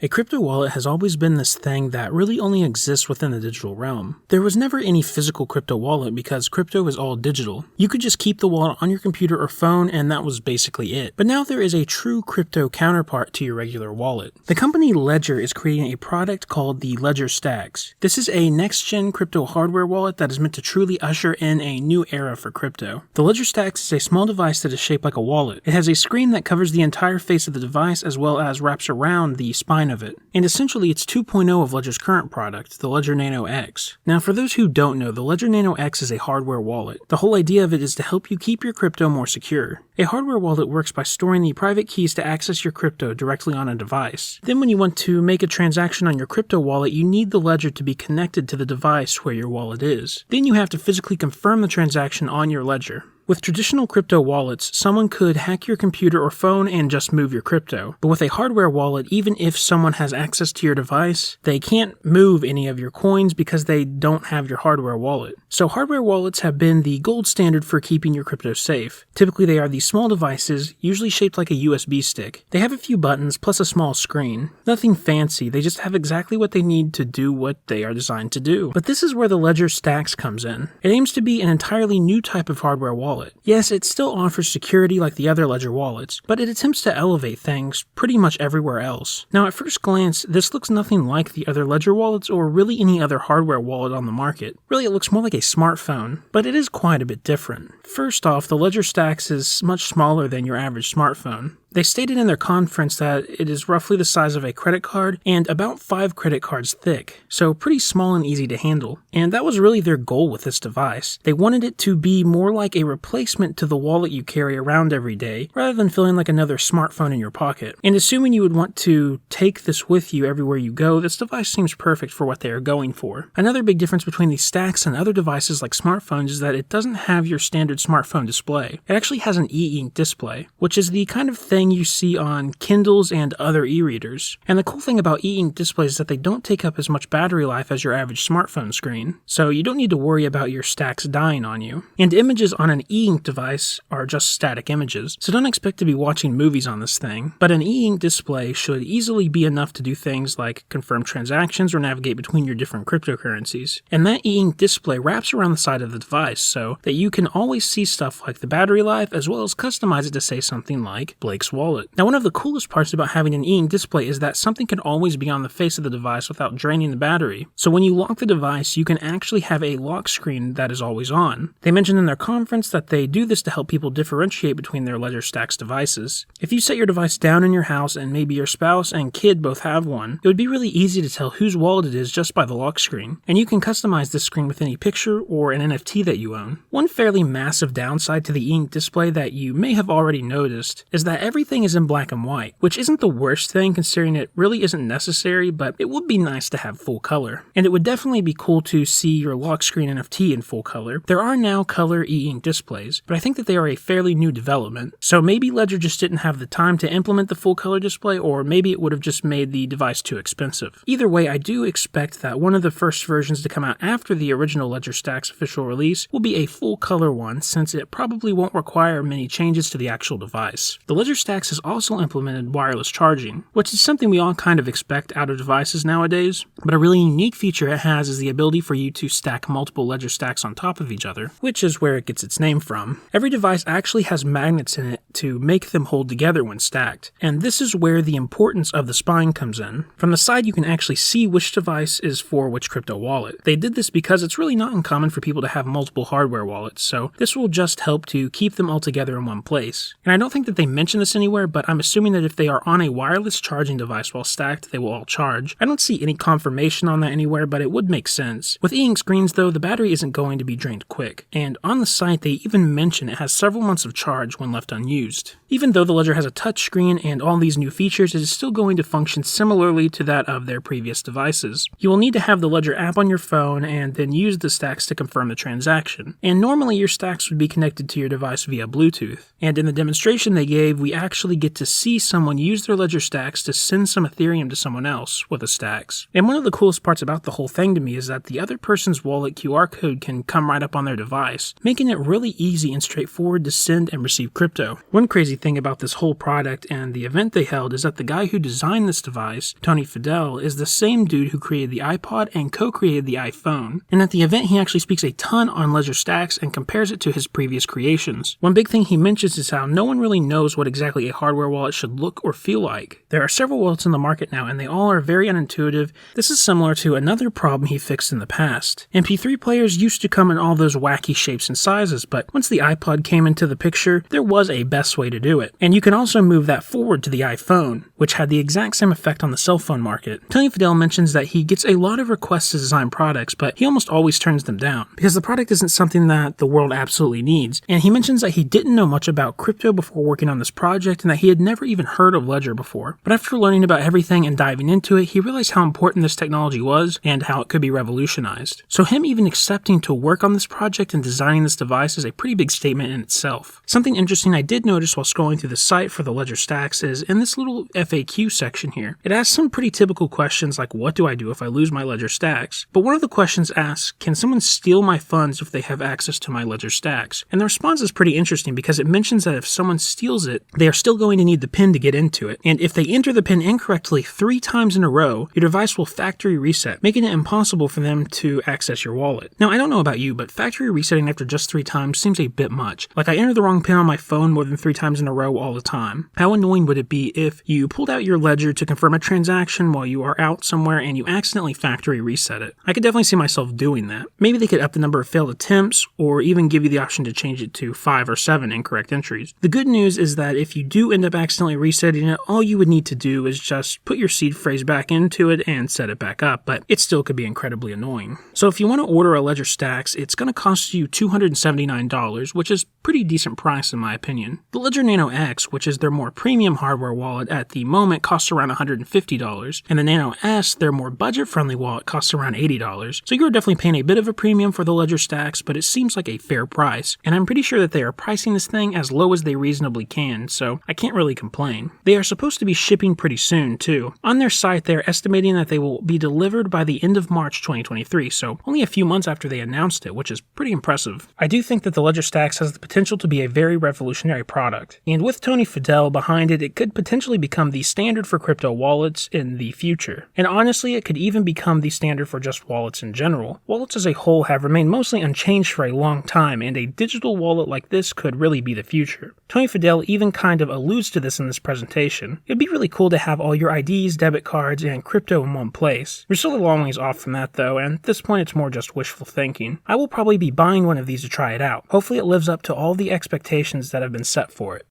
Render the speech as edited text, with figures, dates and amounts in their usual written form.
A crypto wallet has always been this thing that really only exists within the digital realm. There was never any physical crypto wallet because crypto is all digital. You could just keep the wallet on your computer or phone and that was basically it. But now there is a true crypto counterpart to your regular wallet. The company Ledger is creating a product called the Ledger Stax. This is a next-gen crypto hardware wallet that is meant to truly usher in a new era for crypto. The Ledger Stax is a small device that is shaped like a wallet. It has a screen that covers the entire face of the device as well as wraps around the spine of it. And essentially it's 2.0 of Ledger's current product, the Ledger Nano X. Now for those who don't know, the Ledger Nano X is a hardware wallet. The whole idea of it is to help you keep your crypto more secure. A hardware wallet works by storing the private keys to access your crypto directly on a device. Then when you want to make a transaction on your crypto wallet, you need the ledger to be connected to the device where your wallet is. Then you have to physically confirm the transaction on your ledger. With traditional crypto wallets, someone could hack your computer or phone and just move your crypto. But with a hardware wallet, even if someone has access to your device, they can't move any of your coins because they don't have your hardware wallet. So hardware wallets have been the gold standard for keeping your crypto safe. Typically they are these small devices, usually shaped like a USB stick. They have a few buttons plus a small screen. Nothing fancy, they just have exactly what they need to do what they are designed to do. But this is where the Ledger Stax comes in. It aims to be an entirely new type of hardware wallet. Yes, it still offers security like the other Ledger wallets, but it attempts to elevate things pretty much everywhere else. Now at first glance, this looks nothing like the other Ledger wallets or really any other hardware wallet on the market. Really, it looks more like a smartphone, but it is quite a bit different. First off, the Ledger Stax is much smaller than your average smartphone. They stated in their conference that it is roughly the size of a credit card and about 5 credit cards thick, so pretty small and easy to handle. And that was really their goal with this device. They wanted it to be more like a replacement to the wallet you carry around every day, rather than feeling like another smartphone in your pocket. And assuming you would want to take this with you everywhere you go, this device seems perfect for what they are going for. Another big difference between the Stax and other devices like smartphones is that it doesn't have your standard smartphone display. It actually has an e-ink display, which is the kind of thing you see on Kindles and other e-readers. And the cool thing about e-ink displays is that they don't take up as much battery life as your average smartphone screen, so you don't need to worry about your Stax dying on you. And images on an e-ink device are just static images, so don't expect to be watching movies on this thing. But an e-ink display should easily be enough to do things like confirm transactions or navigate between your different cryptocurrencies. And that e-ink display wraps around the side of the device so that you can always see stuff like the battery life as well as customize it to say something like Blake's wallet. Now one of the coolest parts about having an e-ink display is that something can always be on the face of the device without draining the battery. So when you lock the device, you can actually have a lock screen that is always on. They mentioned in their conference that they do this to help people differentiate between their Ledger Stax devices. If you set your device down in your house and maybe your spouse and kid both have one, it would be really easy to tell whose wallet it is just by the lock screen. And you can customize this screen with any picture or an NFT that you own. One fairly massive downside to the e-ink display that you may have already noticed is that everything is in black and white, which isn't the worst thing considering it really isn't necessary, but it would be nice to have full color. And it would definitely be cool to see your lock screen NFT in full color. There are now color e-ink displays, but I think that they are a fairly new development. So maybe Ledger just didn't have the time to implement the full color display, or maybe it would have just made the device too expensive. Either way, I do expect that one of the first versions to come out after the original Ledger Stax official release will be a full color one, since it probably won't require many changes to the actual device. The Ledger Stax has also implemented wireless charging, which is something we all kind of expect out of devices nowadays, but a really unique feature it has is the ability for you to stack multiple Ledger Stax on top of each other, which is where it gets its name from. Every device actually has magnets in it to make them hold together when stacked, and this is where the importance of the spine comes in. From the side you can actually see which device is for which crypto wallet. They did this because it's really not uncommon for people to have multiple hardware wallets, so this will just help to keep them all together in one place. And I don't think that they mention this anywhere, but I'm assuming that if they are on a wireless charging device while stacked, they will all charge. I don't see any confirmation on that anywhere, but it would make sense. With e-ink screens though, the battery isn't going to be drained quick, and on the site they even mention it has several months of charge when left unused. Even though the Ledger has a touchscreen and all these new features, it is still going to function similarly to that of their previous devices. You will need to have the Ledger app on your phone and then use the Stax to confirm the transaction. And normally your Stax would be connected to your device via Bluetooth. And in the demonstration they gave, we actually get to see someone use their Ledger Stax to send some Ethereum to someone else with a Stax. And one of the coolest parts about the whole thing to me is that the other person's wallet QR code can come right up on their device, making it really easy and straightforward to send and receive crypto. One crazy thing about this whole product and the event they held is that the guy who designed this device, Tony Fadell, is the same dude who created the iPod and co-created the iPhone. And at the event, he actually speaks a ton on Ledger Stax and compares it to his previous creations. One big thing he mentions is how no one really knows what exactly a hardware wallet should look or feel like. There are several wallets in the market now, and they all are very unintuitive. This is similar to another problem he fixed in the past. MP3 players used to come in all those wacky shapes and sizes, but once the iPod came into the picture, there was a best way to do it. And you can also move that forward to the iPhone, which had the exact same effect on the cell phone market. Tony Fadell mentions that he gets a lot of requests to design products, but he almost always turns them down, because the product isn't something that the world absolutely needs. And he mentions that he didn't know much about crypto before working on this project, and that he had never even heard of Ledger before. But after learning about everything and diving into it, he realized how important this technology was and how it could be revolutionized. So him even accepting to work on this project and designing this device is a pretty big statement in itself. Something interesting I did notice while scrolling through the site for the Ledger Stax is in this little FAQ section here. It asks some pretty typical questions like, what do I do if I lose my Ledger Stax? But one of the questions asks, can someone steal my funds if they have access to my Ledger Stax? And the response is pretty interesting because it mentions that if someone steals it, they are still going to need the PIN to get into it. And if they enter the PIN incorrectly 3 times in a row, your device will factory reset, making it impossible for them to access your wallet. Now, I don't know about you, but factory resetting after just 3 times seems a bit much. Like, I enter the wrong PIN on my phone more than 3 times in a row all the time. How annoying would it be if you pulled out your Ledger to confirm a transaction while you are out somewhere and you accidentally factory reset it? I could definitely see myself doing that. Maybe they could up the number of failed attempts, or even give you the option to change it to 5 or 7 incorrect entries. The good news is that if you do end up accidentally resetting it, all you would need to do is just put your seed phrase back into it and set it back up, but it still could be incredibly annoying. So if you want to order a Ledger Stax, it's going to cost you $279, which is pretty decent price in my opinion. The Ledger Nano X, which is their more premium hardware wallet at the moment, costs around $150, and the Nano S, their more budget-friendly wallet, costs around $80. So you're definitely paying a bit of a premium for the Ledger Stax, but it seems like a fair price, and I'm pretty sure that they are pricing this thing as low as they reasonably can, so I can't really complain. They are supposed to be shipping pretty soon, too. On their site, they're estimating that they will be delivered by the end of March 2023, so only a few months after they announced it, which is pretty impressive. I do think that the Ledger Stax has the potential to be a very revolutionary product, and with Tony Fadell behind it, it could potentially become the standard for crypto wallets in the future. And honestly, it could even become the standard for just wallets in general. Wallets as a whole have remained mostly unchanged for a long time, and a digital wallet like this could really be the future. Tony Fadell even kind of alludes to this in this presentation. It'd be really cool to have all your IDs, debit cards, and crypto in one place. We're still a long ways off from that though, and at this point it's more just wishful thinking. I will probably be buying one of these to try it out. Hopefully it lives up to all the expectations that have been set for it.